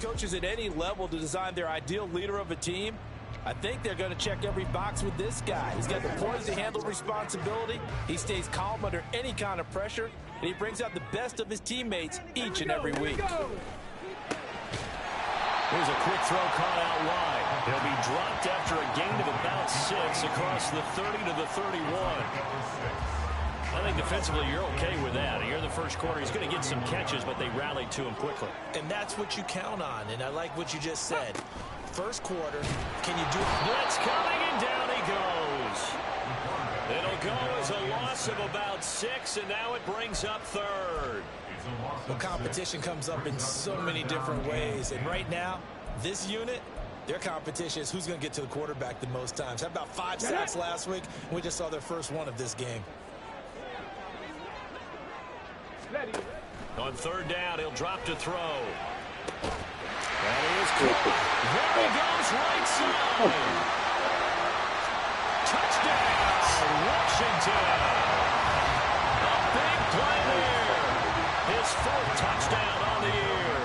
coaches at any level to design their ideal leader of a team, I think they're going to check every box with this guy. He's got the poise to handle responsibility. He stays calm under any kind of pressure, and he brings out the best of his teammates each and every week. Here's a quick throw caught out wide. He'll be dropped after a gain of about 6 across the 30 to the 31. I think defensively you're okay with that. Here in the first quarter, he's going to get some catches, but they rallied to him quickly. And that's what you count on, and I like what you just said. First quarter, can you do it? Blitz coming, and down he goes. It'll go as a loss of about 6, and now it brings up third. Well, competition comes up in so many different ways, and right now, this unit, their competition is who's going to get to the quarterback the most times. How about 5 sacks last week? We just saw their first one of this game. On third down, he'll drop to throw. That is caught. There he goes, right side. Touchdown, Washington. A big play there. His 4th touchdown on the year.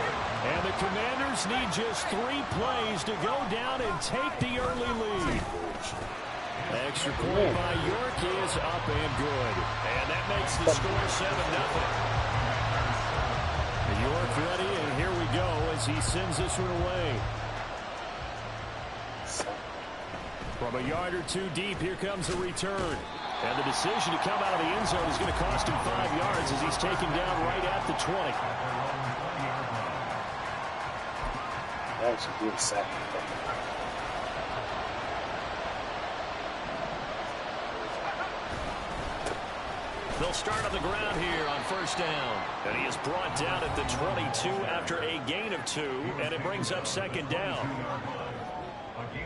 And the Commanders need just 3 plays to go down and take the early lead. Extra point by York is up and good. And that makes the score 7-0. York ready, and here we go as he sends this one away. From a yard or 2 deep, here comes the return. And the decision to come out of the end zone is going to cost him 5 yards as he's taken down right at the 20. That's a good sack. They'll start on the ground here on first down. And he is brought down at the 22 after a gain of 2, and it brings up second down.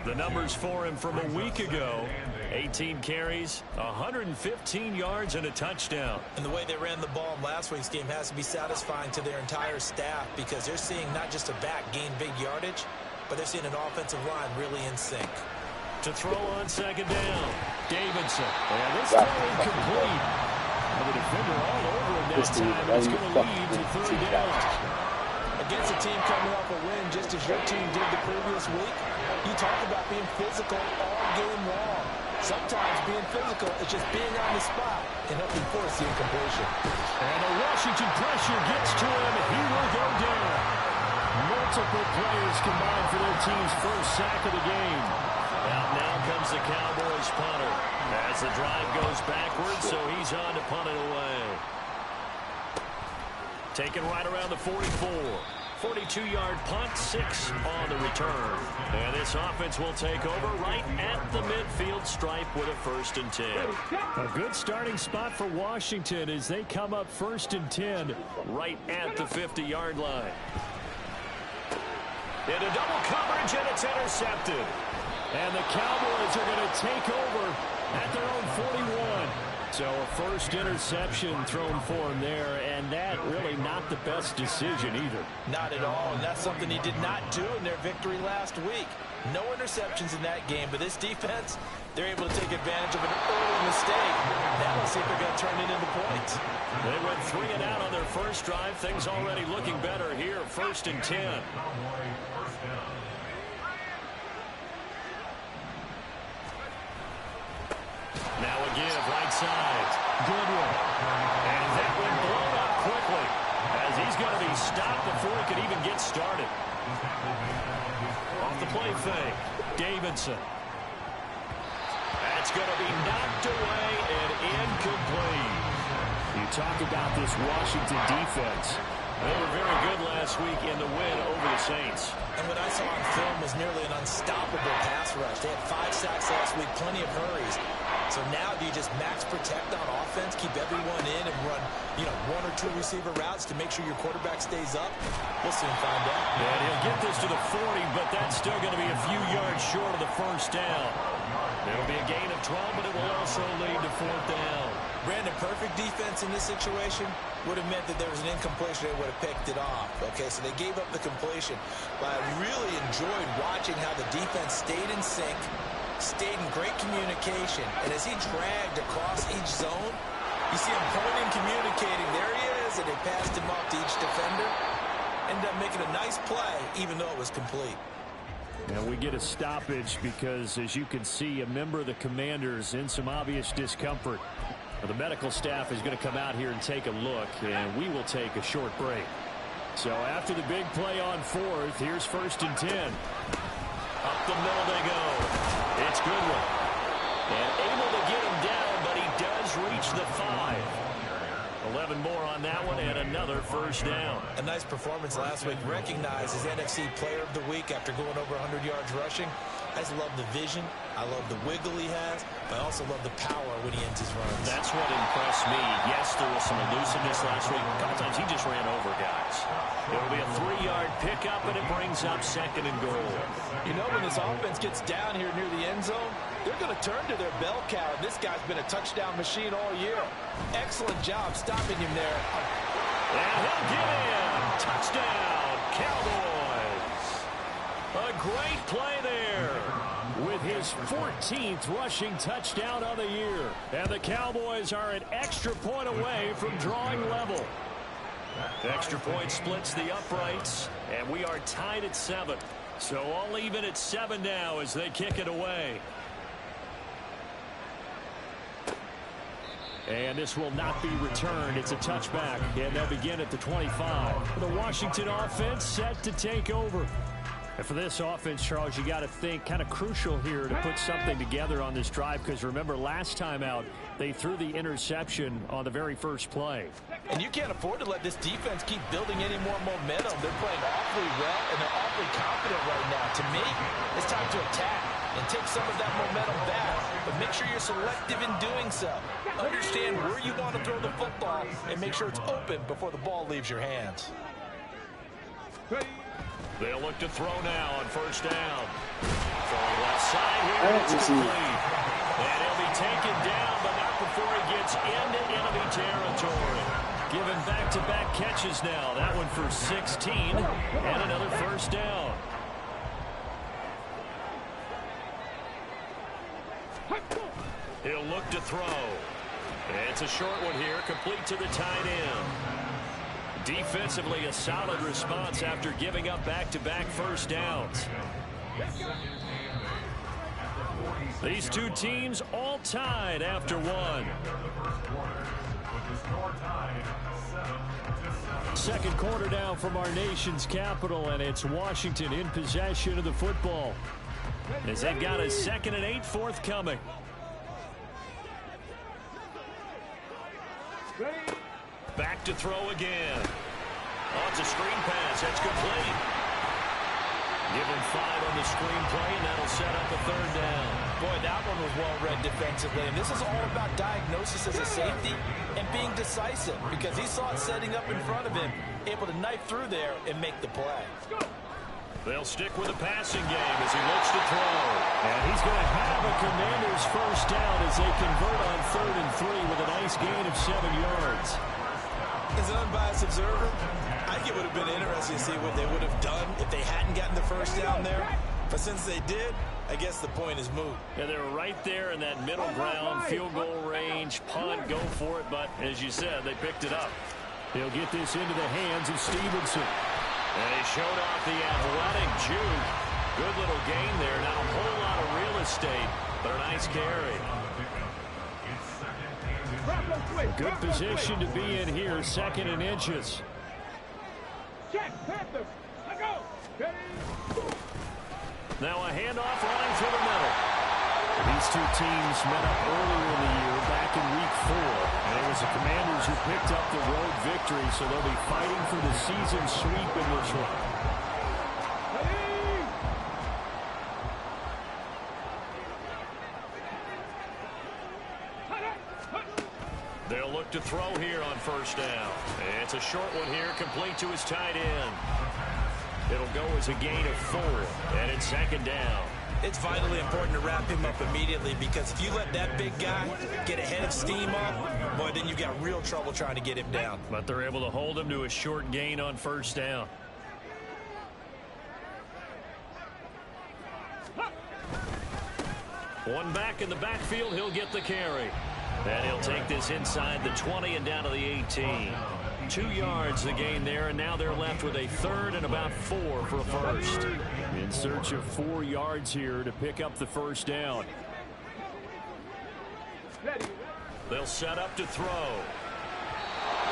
The numbers for him from a week ago: 18 carries, 115 yards, and a touchdown. And the way they ran the ball in last week's game has to be satisfying to their entire staff, because they're seeing not just a back gain big yardage, but they're seeing an offensive line really in sync. To throw on second down, Davidson. And this throw incomplete. And the defender all over him that time. It's going to lead to third down. Against a team coming off a win just as your team did the previous week, you talk about being physical all game long. Sometimes being physical is just being on the spot and helping force the incompletion. And the Washington pressure gets to him. He will go down. Multiple players combined for their team's first sack of the game. Out now comes the Cowboys punter as the drive goes backwards, so he's on to punt it away. Taken right around the 44. 42-yard punt, 6 on the return. And this offense will take over right at the midfield stripe with a 1st and 10. A good starting spot for Washington as they come up 1st and 10 right at the 50-yard line. Into double coverage, and it's intercepted. And the Cowboys are going to take over at their own 41. So a first interception thrown for him there, and that really not the best decision either. Not at all, and that's something he did not do in their victory last week. No interceptions in that game, but this defense, they're able to take advantage of an early mistake. Now let's see if they're going to turn it into points. They went 3 and out on their first drive. Things already looking better here, 1st and 10. Now a give, right side. Good one. And that one blown up quickly as he's going to be stopped before he could even get started. Off the play fake, Davidson. That's going to be knocked away and incomplete. You talk about this Washington defense. They were very good last week in the win over the Saints. And what I saw on film was nearly an unstoppable pass rush. They had 5 sacks last week, plenty of hurries. So now do you just max protect on offense, keep everyone in, and run, 1 or 2 receiver routes to make sure your quarterback stays up? We'll soon find out. And he'll get this to the 40, but that's still going to be a few yards short of the first down. It'll be a gain of 12, but it will also lead to 4th down. Brandon, perfect defense in this situation would have meant that there was an incompletion. They would have picked it off. Okay, so they gave up the completion. But I really enjoyed watching how the defense stayed in sync, stayed in great communication. And as he dragged across each zone, you see him pointing, communicating. There he is, and they passed him off to each defender. ended up making a nice play, even though it was complete. And we get a stoppage because, as you can see, a member of the Commanders in some obvious discomfort. The medical staff is going to come out here and take a look, and we will take a short break. So after the big play on fourth, here's 1st and 10. Up the middle they go. It's Goodwin. And able to get him down, but he does reach the 5. 11 more on that one, and another 1st down. A nice performance last week. Recognized as NFC Player of the Week after going over 100 yards rushing. I just love the vision. I love the wiggle he has. But I also love the power when he ends his runs. That's what impressed me. Yes, there was some elusiveness last week. A couple times he just ran over guys. It'll be a 3-yard pickup, and it brings up 2nd and goal. You know, when this offense gets down here near the end zone, they're going to turn to their bell cow. This guy's been a touchdown machine all year. Excellent job stopping him there. And he'll get in. Touchdown, Cowboys. A great play there with his 14th rushing touchdown of the year. And the Cowboys are an extra point away from drawing level. Extra point splits the uprights, and we are tied at 7. So all even at 7 now as they kick it away. And this will not be returned. It's a touchback, and they'll begin at the 25. The Washington offense set to take over. And for this offense, Charles, you got to think kind of crucial here to put something together on this drive, because remember last time out they threw the interception on the very first play. And you can't afford to let this defense keep building any more momentum. They're playing awfully well, and they're awfully confident right now. To me, it's time to attack and take some of that momentum back. But make sure you're selective in doing so. Understand where you want to throw the football and make sure it's open before the ball leaves your hands. They'll look to throw now on 1st down. Throwing left side here. It's complete. And he'll be taken down, but not before he gets into enemy territory. Given back-to-back catches now. That one for 16 and another 1st down. He'll look to throw. It's a short one here, complete to the tight end. Defensively, a solid response after giving up back-to-back 1st downs. These two teams all tied after one. Second quarter now from our nation's capital, and it's Washington in possession of the football as they've got a 2nd and 8 forthcoming. Back to throw again. Oh, it's a screen pass. That's complete. Give him 5 on the screen play, and that'll set up a 3rd down. Boy, that one was well read defensively. And this is all about diagnosis as a safety and being decisive, because he saw it setting up in front of him, able to knife through there and make the play. They'll stick with the passing game as he looks to throw. And he's going to have a Commanders 1st down as they convert on 3rd and 3 with a nice gain of 7 yards. As an unbiased observer, I think it would have been interesting to see what they would have done if they hadn't gotten the 1st down there. But since they did, I guess the point is moot. Yeah, they were right there in that middle ground, field goal range, punt, go for it. But as you said, they picked it up. He'll get this into the hands of Stevenson. And he showed off the athletic juke. Good little gain there. Not a whole lot of real estate, but a nice carry. Good position to be in here, 2nd and inches. Now a handoff running through the middle. These two teams met up earlier in the year, back in week 4. And it was the Commanders who picked up the road victory, so they'll be fighting for the season sweep in this one. They'll look to throw here on 1st down. It's a short one here, complete to his tight end. It'll go as a gain of 4, and it's 2nd down. It's vitally important to wrap him up immediately, because if you let that big guy get ahead of steam up, boy, then you've got real trouble trying to get him down. But they're able to hold him to a short gain on 1st down. One back in the backfield, he'll get the carry. And he'll take this inside the 20 and down to the 18. 2 yards the gain there, and now they're left with a third and about 4 for a first. In search of 4 yards here to pick up the first down. They'll set up to throw.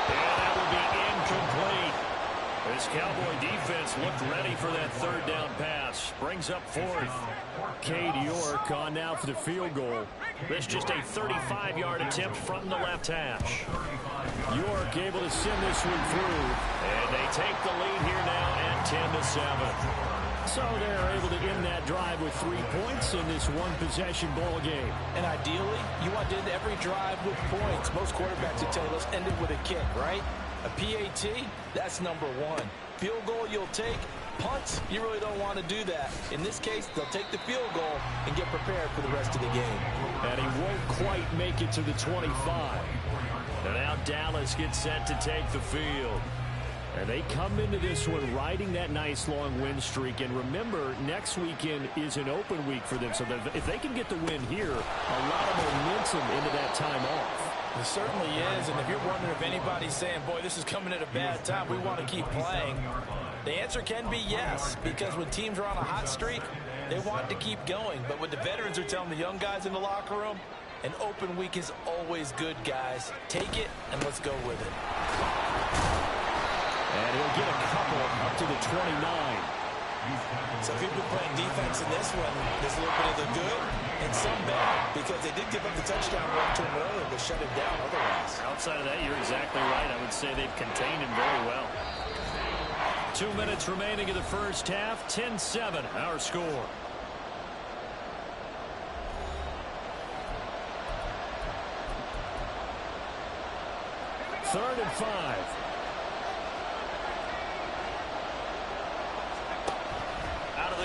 And that will be incomplete. This Cowboy defense looked ready for that third down pass. Brings up 4th. Cade York on now for the field goal. This just a 35-yard attempt from the left hash. York able to send this one through. And they take the lead here now at 10-7. So they're able to end that drive with 3 points in this one-possession ball game. And ideally, you want to end every drive with points. Most quarterbacks would tell you, let's end it with a kick, right? A PAT, that's number 1. Field goal you'll take. Punts, you really don't want to do that. In this case, they'll take the field goal and get prepared for the rest of the game. And he won't quite make it to the 25. And now Dallas gets set to take the field. And they come into this one riding that nice long win streak. And remember, next weekend is an open week for them. So if they can get the win here, a lot of momentum into that time off. It certainly is. And if you're wondering if anybody's saying, boy, this is coming at a bad time, we want to keep playing, the answer can be yes. Because when teams are on a hot streak, they want to keep going. But what the veterans are telling the young guys in the locker room, an open week is always good, guys. Take it and let's go with it. And he'll get a couple up to the 29. So if you've been playing defense in this one, there's a little bit of the good and some bad, because they did give up the touchdown run to him earlier, but shut him down otherwise. Outside of that, you're exactly right. I would say they've contained him very well. 2 minutes remaining in the first half. 10-7, our score. Third and 5.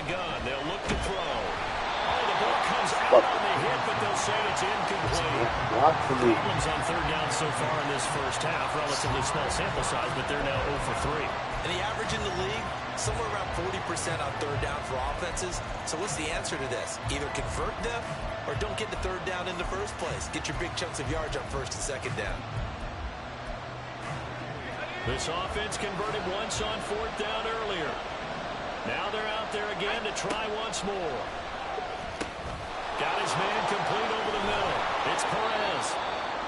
Gun. They'll look to throw. Oh, the ball comes out on the hit, but they'll say it's incomplete. Problems on third down so far in this first half. Relatively small sample size, but they're now 0 for 3. And the average in the league, somewhere around 40% on third down for offenses. So what's the answer to this? Either convert them or don't get the third down in the first place. Get your big chunks of yards on first and second down. This offense converted once on fourth down earlier. Now they're out there again to try once more. Got his man complete over the middle. It's Perez.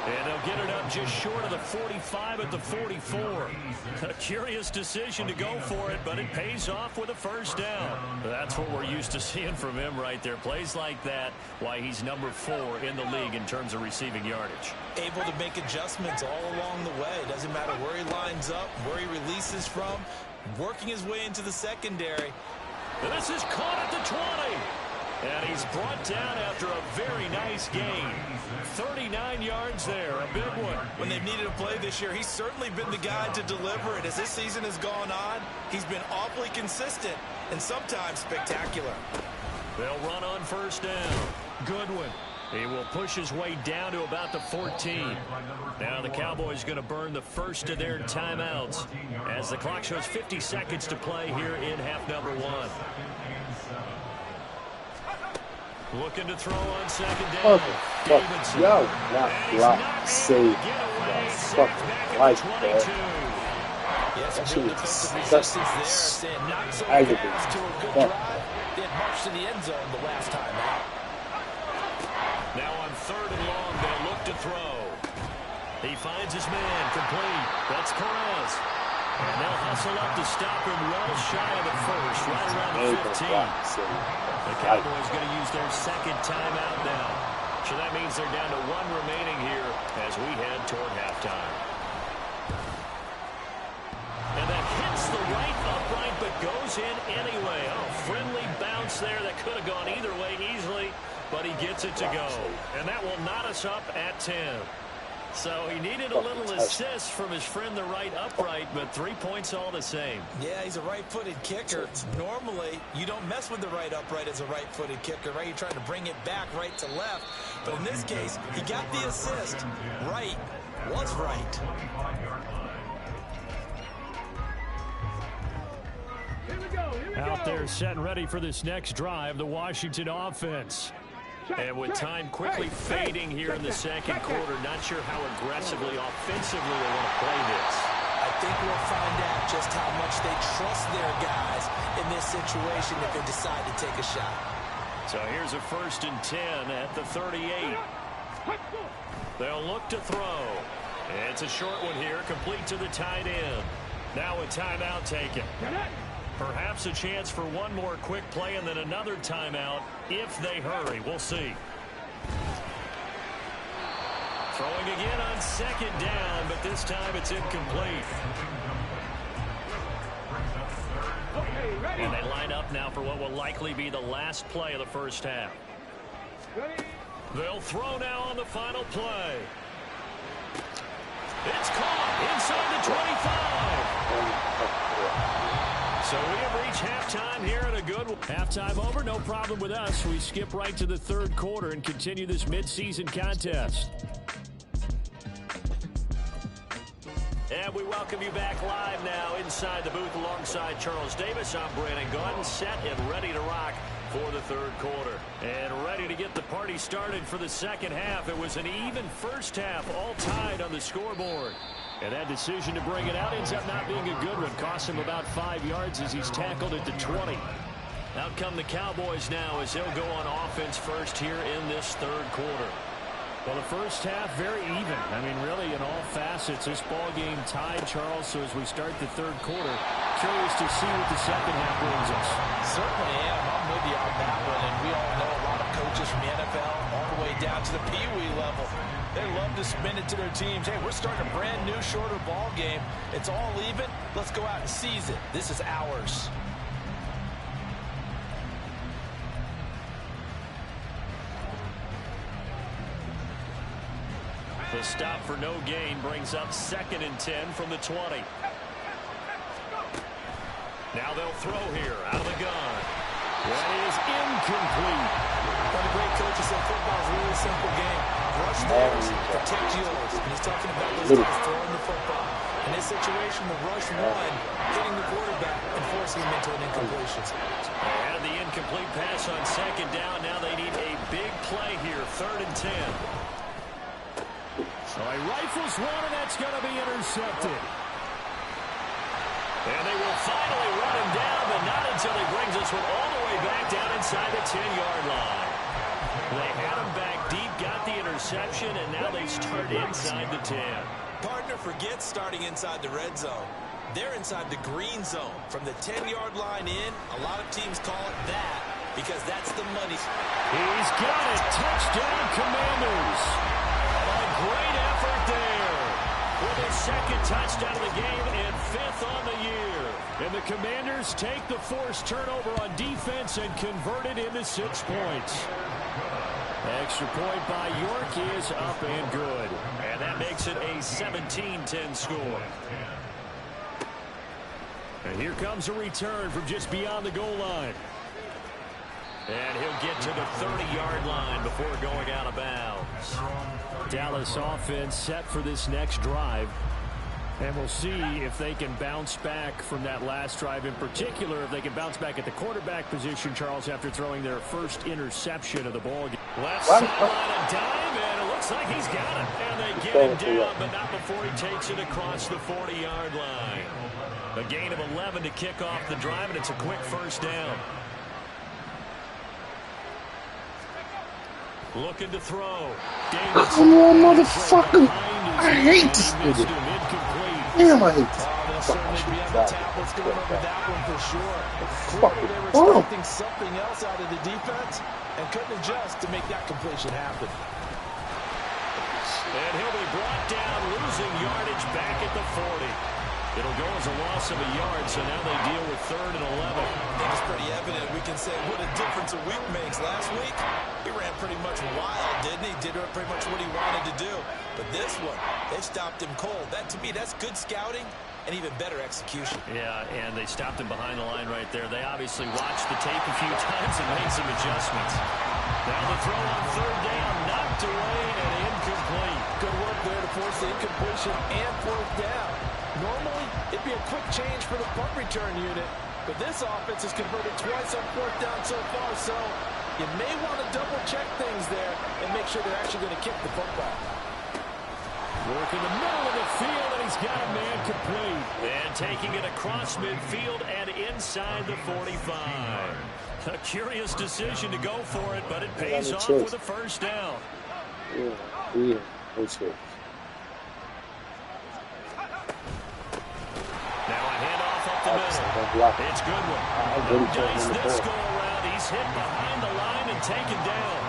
And they'll get it up just short of the 45 at the 44. A curious decision to go for it, but it pays off with a first down. That's what we're used to seeing from him right there. Plays like that, why he's number 4 in the league in terms of receiving yardage. Able to make adjustments all along the way. Doesn't matter where he lines up, where he releases from. Working his way into the secondary. This is caught at the 20. And he's brought down after a very nice gain. 39 yards there, a big one. When they've needed a play this year, he's certainly been the guy to deliver it. As this season has gone on, he's been awfully consistent and sometimes spectacular. They'll run on first down. Goodwin. He will push his way down to about the 14. Now the Cowboys going to burn the first of their timeouts as the clock shows 50 seconds to play here in half number 1. Looking to throw on second down. Davidson. Yo, not save. Fucking right there. Yes, that good defensive resistance there. Saying not so fast to a good drive. They had marched to the end zone the last time out. Now on third and long, they'll look to throw. He finds his man complete. That's Perez. And they'll hustle up to stop him well shy of the first, right around the 15. The Cowboys going to use their second timeout now. So that means they're down to 1 remaining here as we head toward halftime. And that hits the right upright but goes in anyway. Oh, friendly bounce there that could have gone either way easily, but he gets it to go. And that will knot us up at 10. So he needed a little assist from his friend the right upright, but 3 points all the same. Yeah, he's a right-footed kicker. Normally, you don't mess with the right upright as a right-footed kicker, right? You're trying to bring it back right to left. But in this case, he got the assist. Right was right. Out there set and ready for this next drive, the Washington offense. And with time quickly fading here in the second quarter, not sure how aggressively, offensively they want to play this. I think we'll find out just how much they trust their guys in this situation if they decide to take a shot. So here's a 1st and 10 at the 38. They'll look to throw. It's a short one here, complete to the tight end. Now a timeout taken. Perhaps a chance for one more quick play and then another timeout if they hurry. We'll see. Throwing again on 2nd down, but this time it's incomplete. And they line up now for what will likely be the last play of the first half. They'll throw now on the final play. It's caught inside the 25. So we have reached halftime here at a good one. Halftime over, no problem with us. We skip right to the 3rd quarter and continue this midseason contest. And we welcome you back live now inside the booth alongside Charles Davis. I'm Brandon Gaudin, set and ready to rock for the 3rd quarter. And ready to get the party started for the 2nd half. It was an even first half, all tied on the scoreboard. And that decision to bring it out ends up not being a good one. Cost him about 5 yards as he's tackled at the 20. Out come the Cowboys now as they'll go on offense first here in this 3rd quarter. Well, the first half, very even. I mean, really, in all facets, this ball game tied, Charles. So as we start the 3rd quarter, curious to see what the 2nd half brings us. Certainly am. I'm with you on that one. And we all know a lot of coaches from the NFL all the way down to the Pee Wee level. They love to spin it to their teams. Hey, we're starting a brand new, shorter ball game. It's all even. Let's go out and seize it. This is ours. The stop for no gain brings up 2nd and 10 from the 20. Now they'll throw here out of the gun. That is incomplete. One of the great coaches said football is a really simple game. Rush theirs, protect yours. And he's talking about those guys throwing the football. In this situation, the rush one, hitting the quarterback and forcing him into an incompletion. They had the incomplete pass on 2nd down. Now they need a big play here, 3rd and 10. So he rifles one, and that's going to be intercepted. And they will finally run him down, but not until he brings this one all the way back down inside the 10-yard line. They had him back deep, got the interception, and now they start inside the 10. Partner forgets starting inside the red zone. They're inside the green zone. From the 10-yard line in, a lot of teams call it that because that's the money. He's got it. Touchdown, Commanders. Great effort there with his 2nd touchdown of the game and 5th on the year. And the Commanders take the forced turnover on defense and convert it into 6 points. Extra point by York is up and good. And that makes it a 17-10 score. And here comes a return from just beyond the goal line. And he'll get to the 30-yard line before going out of bounds. Dallas offense set for this next drive. And we'll see if they can bounce back from that last drive. In particular, if they can bounce back at the quarterback position, Charles, after throwing their first interception of the ball game. Left sideline a dive, and it looks like he's got it. And they get him down, but not before he takes it across the 40-yard line. A gain of 11 to kick off the drive, and it's a quick 1st down. Looking to throw. Come on, motherfucker! I hate this nigga. Damn, I hate this. They'll certainly be on the tablets going over that one for sure. Clearly, they were expecting something else out of the defense and couldn't adjust to make that completion happen. And he'll be brought down, losing yardage back at the 40. It'll go as a loss of a yard, so now they deal with 3rd and 11. I think it's pretty evident. We can say what a difference a week makes. Last week, he ran pretty much wild, didn't he? Did pretty much what he wanted to do. But this one, they stopped him cold. That, to me, that's good scouting and even better execution. Yeah, and they stopped him behind the line right there. They obviously watched the tape a few times and made some adjustments. Now the throw on 3rd down, knocked away and incomplete. Good work there to force the incompletion and 4th down. Normally, it'd be a quick change for the punt return unit, but this offense has converted twice on 4th down so far, so you may want to double-check things there and make sure they're actually going to kick the football. Work in the middle of the field, and he's got a man complete. And taking it across midfield and inside the 45. A curious decision to go for it, but it pays off with a first down. Yeah, that's it. Now a handoff up the middle. It's Goodwin. No dice this go around. He's hit behind the line and taken down.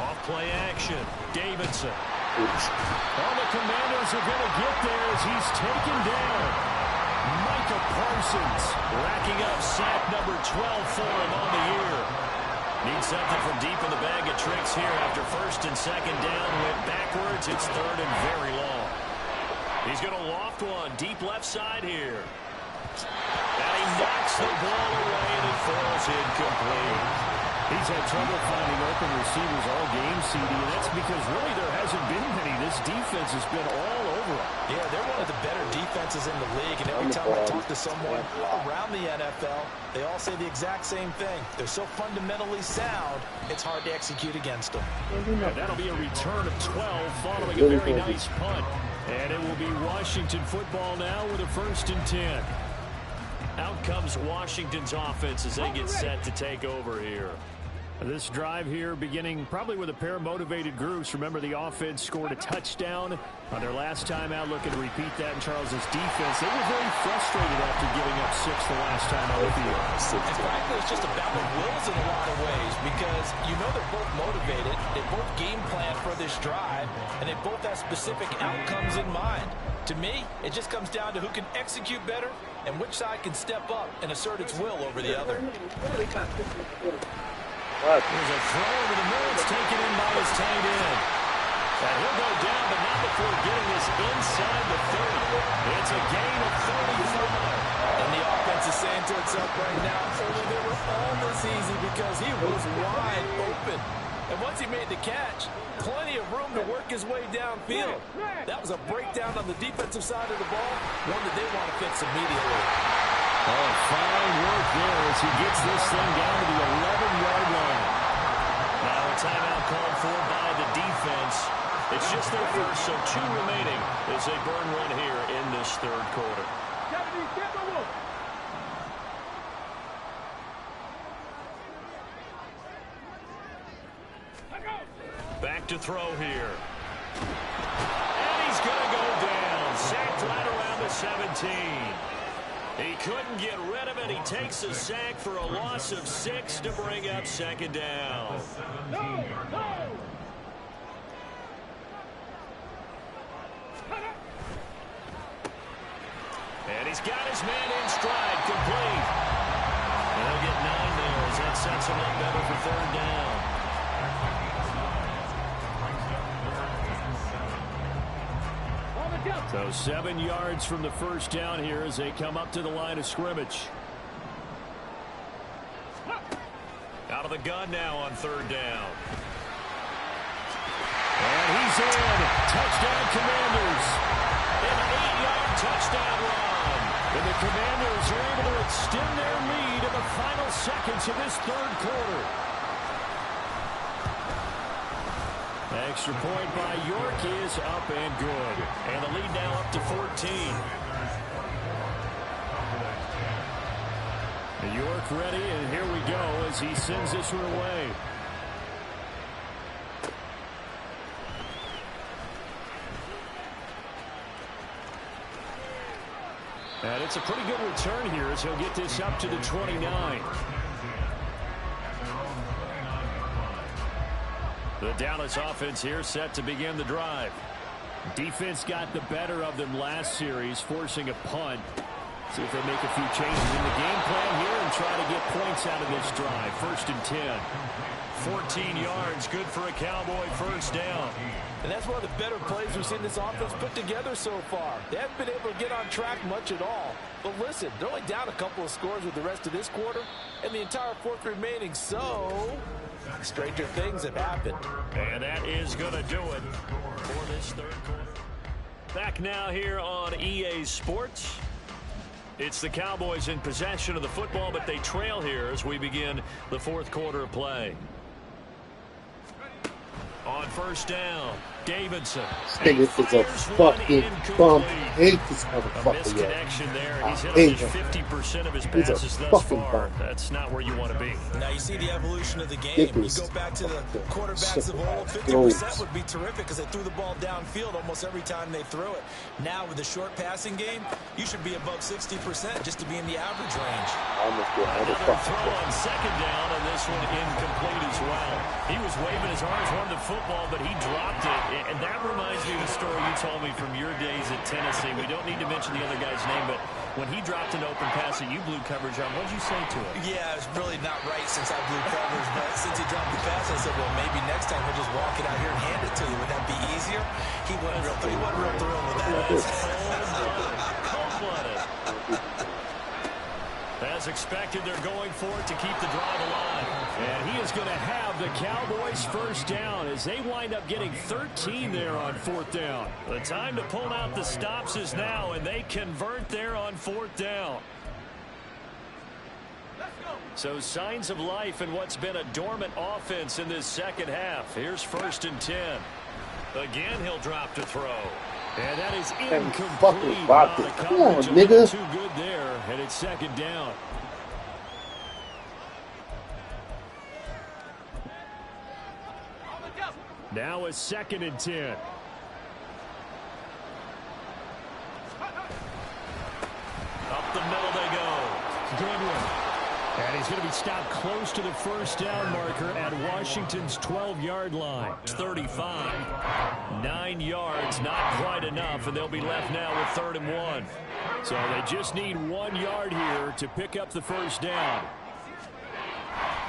Off play action. Davidson. Oh, the Commanders are going to get there as he's taken down. Micah Parsons racking up sack number 12 for him on the year. Needs something from deep in the bag of tricks here after first and second down. Went backwards. It's third and very long. He's going to loft one deep left side here. And he knocks the ball away and it falls incomplete. He's had trouble finding open receivers all game, CD, and that's because really there hasn't been many. This defense has been all over it. Yeah, they're one of the better defenses in the league, and every time I talk to someone around the NFL, they all say the exact same thing. They're so fundamentally sound, it's hard to execute against them. And that'll be a return of 12 following a very nice punt. And it will be Washington football now with a 1st and 10. Out comes Washington's offense as they get set to take over here. This drive here beginning probably with a pair of motivated groups. Remember, the offense scored a touchdown on their last time out. Looking to repeat that in Charles's defense. They were very frustrated after giving up 6 the last time out of the field. And frankly, it's just a battle of wills in a lot of ways because you know they're both motivated. They both game plan for this drive, and they both have specific outcomes in mind. To me, it just comes down to who can execute better and which side can step up and assert its will over the other. There's a throw into the middle. It's taken in by his tight end. And he'll go down, but not before getting this inside the 30. It's a gain of 35. And the offense is saying to itself right now, they were all this easy because he was wide open. And once he made the catch, plenty of room to work his way downfield. That was a breakdown on the defensive side of the ball, one that they want to fix immediately. Oh, fine work there as he gets this thing down to the 11-yard line. Now a timeout called for by the defense. It's just their first, so 2 remaining as they burn one here in this third quarter. Back to throw here. And he's going to go down. Sacked right around the 17. He couldn't get rid of it. He takes a sack for a loss of 6 to bring up second down. And he's got his man in stride, complete. And he'll get 9 there as that sets him up better for third down. So 7 yards from the first down here as they come up to the line of scrimmage. Out of the gun now on third down. And he's in. Touchdown, Commanders. An 8-yard touchdown run. And the Commanders are able to extend their lead in the final seconds of this third quarter. Extra point by York is up and good. And the lead now up to 14. York ready, and here we go as he sends this one away. And it's a pretty good return here as he'll get this up to the 29. The Dallas offense here set to begin the drive. Defense got the better of them last series, forcing a punt. See if they make a few changes in the game plan here and try to get points out of this drive. 1st and 10. 14 yards, good for a Cowboy first down. And that's one of the better plays we've seen this offense put together so far. They haven't been able to get on track much at all. But listen, they're only down a couple of scores with the rest of this quarter and the entire fourth remaining, so stranger things have happened. And that is going to do it for this third quarter. Back now here on EA Sports. It's the Cowboys in possession of the football, but they trail here as we begin the fourth quarter of play. On first down, Davidson. This nigga is a fucking bum. I hate this motherfucker. A misconnection there. He's hit on just 50% of his passes thus far. That's not where you want to be. Now you see the evolution of the game. You go back to the quarterbacks of old, 50% would be terrific because they threw the ball downfield almost every time they threw it. Now with the short passing game, you should be above 60% just to be in the average range. Another throw on second down, and this one incomplete as well. He was waving his arms, wanted the football, but he dropped it. And that reminds me of the story you told me from your days at Tennessee. We don't need to mention the other guy's name, but when he dropped an open pass that you blew coverage on, what did you say to it? Yeah, it's really not right since I blew coverage, but since he dropped the pass, I said, well, maybe next time he'll just walk it out here and hand it to you. Would that be easier? He wasn't real thrilled with that. Cold-blooded. As expected, they're going for it to keep the drive alive. And he is going to have the Cowboys first down as they wind up getting 13 there on fourth down. The time to pull out the stops is now, and they convert there on fourth down. So signs of life in what's been a dormant offense in this second half. Here's 1st and 10. Again, he'll drop to throw. And that is incomplete. Come on, nigga. Too good there, and it's 2nd down. Now a 2nd and 10. Up the middle they go. Goodwin. And he's going to be stopped close to the first down marker at Washington's 12-yard line. 35. 9 yards, not quite enough, and they'll be left now with 3rd and 1. So they just need 1 yard here to pick up the first down.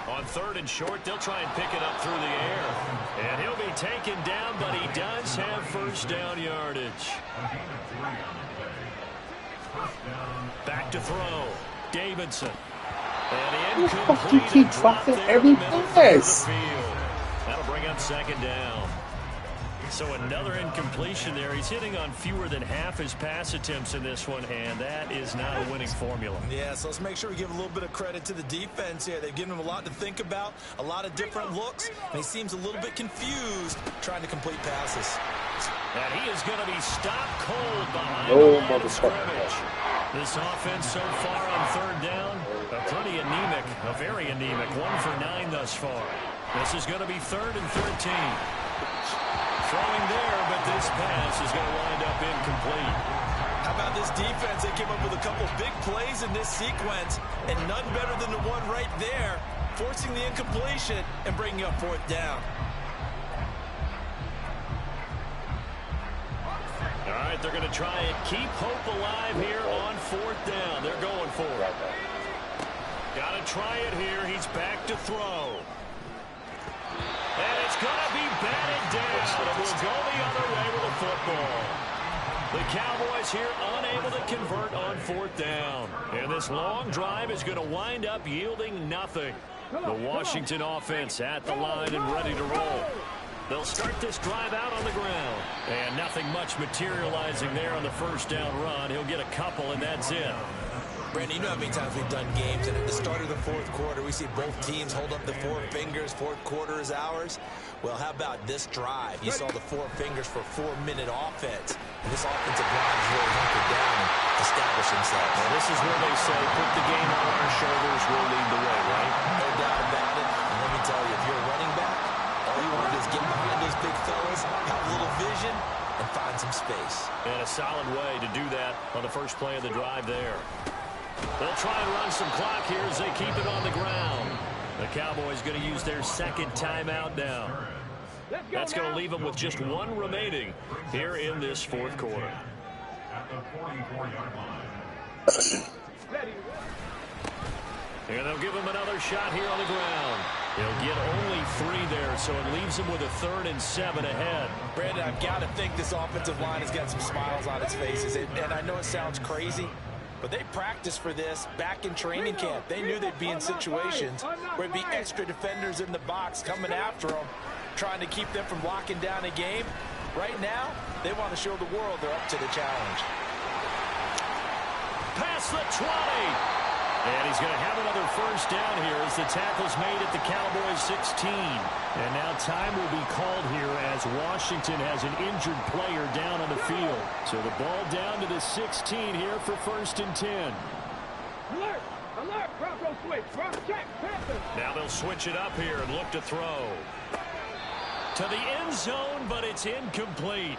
On 3rd and short, they'll try and pick it up through the air. And he'll be taken down, but he does have first down yardage. Back to throw. Davidson. And incomplete. You keep dropping every pass. That'll bring up 2nd down. So another incompletion there. He's hitting on fewer than half his pass attempts in this one, and that is not a winning formula. Yeah, so let's make sure we give a little bit of credit to the defense here. They've given him a lot to think about, a lot of different looks, and he seems a little bit confused trying to complete passes. And he is going to be stopped cold behind the line of scrimmage. This offense so far on 3rd down, pretty anemic, very anemic. 1 for 9 thus far. This is going to be 3rd and 13. Throwing there, but this pass is going to wind up incomplete. How about this defense? They came up with a couple big plays in this sequence, and none better than the one right there, forcing the incompletion and bringing up 4th down. All right, they're going to try and keep hope alive here on 4th down. They're going for it. Got to try it here. He's back to throw. And it's going to be batted down. It will go the other way with the football. The Cowboys here unable to convert on 4th down. And this long drive is going to wind up yielding nothing. The Washington offense at the line and ready to roll. They'll start this drive out on the ground. And nothing much materializing there on the first down run. He'll get a couple, and that's it. Brandon, you know how many times we've done games, and at the start of the 4th quarter, we see both teams hold up the 4 fingers, 4th quarter is ours. Well, how about this drive? You saw the 4 fingers for 4-minute offense. And this offensive line is really hunkered down and established themselves. Well, this is where they say, put the game on our shoulders, we'll lead the way, right? No doubt about it. And let me tell you, if you're a running back, all you want to do is get behind those big fellas, have a little vision, and find some space. And a solid way to do that on the first play of the drive there. They'll try and run some clock here as they keep it on the ground. The Cowboys going to use their 2nd timeout now. That's going to leave them with just 1 remaining here in this 4th quarter. And they'll give him another shot here on the ground. He'll get only 3 there, so it leaves him with a 3rd and 7 ahead. Brandon, I've got to think this offensive line has got some smiles on its faces. And I know it sounds crazy, but they practiced for this back in training camp. They knew they'd be in situations where it'd be extra defenders in the box coming after them, trying to keep them from locking down a game. Right now, they want to show the world they're up to the challenge. past the 20. And he's going to have another first down here as the tackle's made at the Cowboys 16. And now time will be called here as Washington has an injured player down on the field. So the ball down to the 16 here for 1st and 10. Alert! Alert! Bronco switch! Run, check! Panthers! Now they'll switch it up here and look to throw. To the end zone, but it's incomplete.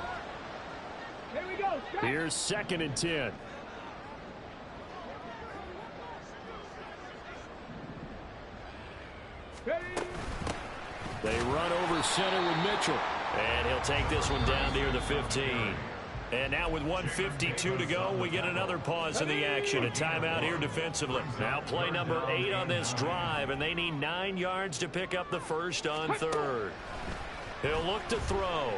Here we go! Stop. Here's 2nd and 10. They run over center with Mitchell. And he'll take this one down near the 15. And now with 1:52 to go, we get another pause in the action. A timeout here defensively. Now play number 8 on this drive, and they need 9 yards to pick up the first on 3rd. He'll look to throw.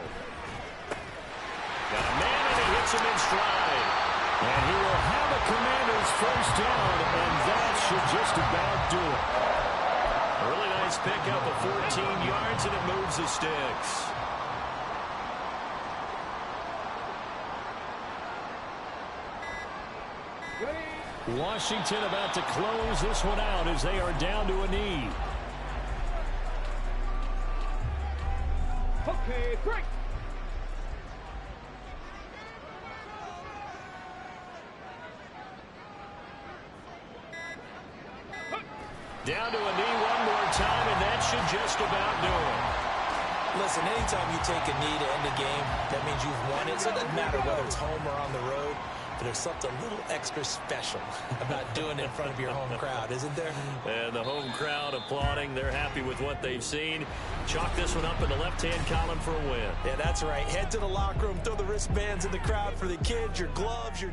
Got a man, and he hits him in stride. And he will have a Commander's first down, and that should just about do it. Really nice pickup of 14 yards, and it moves the sticks. Washington about to close this one out as they are down to a knee. Okay, break! Down to a knee one more time, and that should just about do it. Listen, anytime you take a knee to end a game, that means you've won it. So it doesn't matter whether it's home or on the road. But there's something a little extra special about doing it in front of your home crowd, isn't there? And the home crowd applauding. They're happy with what they've seen. Chalk this one up in the left-hand column for a win. Yeah, that's right. Head to the locker room, throw the wristbands in the crowd for the kids, your gloves, your...